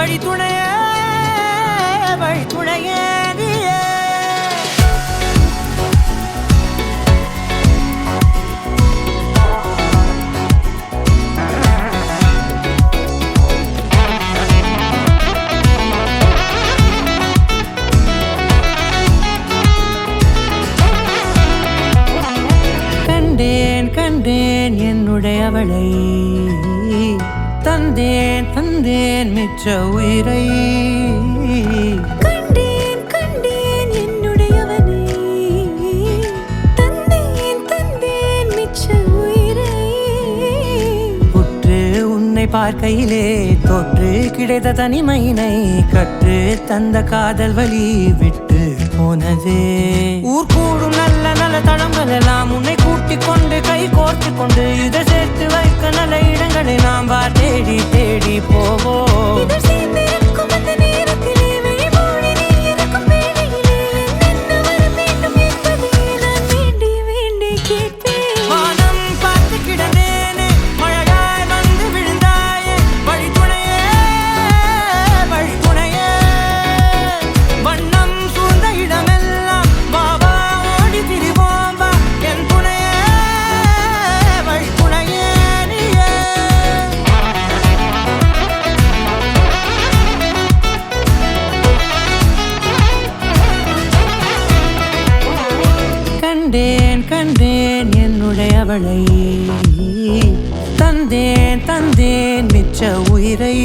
வழி துணையே வழி துணையே நீயே. கண்டேன் கண்டேன் என்னுடையவளை, தந்தேன் தந்தேன் மிச்ச உயிரை. கண்டேன் கண்டேன் என்னுடையவனை, தந்தேன் தந்தேன் மிச்ச உயிரை. உற்று உன்னை பார்க்கையிலே தோற்று கிடைத்த தனிமையினை கற்று தந்த காதல் வழி விட்டு போனதே. ஊர் கூடும் நல்ல நல்ல தளங்கள் எல்லாம் உன்னை கூட்டிக் கொண்டு கை கோர்த்து கொண்டு இதை சேர்த்து வைக்க நல்ல இடங்களை நாம் வா தேடி தேடி போவோம். இதழ் சேர்ந்திருக்கும் அந்த நேரத்திலே விழிமூடி நீ இருக்கும் வேளையிலே என்னென்ன வர வேண்டும் என்பதை நான் வேண்டி வேண்டி கேட்பேன். வானம் பார்த்து கிடந்தேனே, மழையாய் வந்து விழுந்தாயே, வழி துணையே வழி துணையே. வண்ணம் சூழ்ந்த இடமெல்லாம் வா வா ஓடி திரிவோம் வா, என் துணையே வழி துணையே நீயே. கண்டேன் கண்டேன் என்னுடையவளை, தந்தேன் தந்தேன் மிச்ச உயிரை.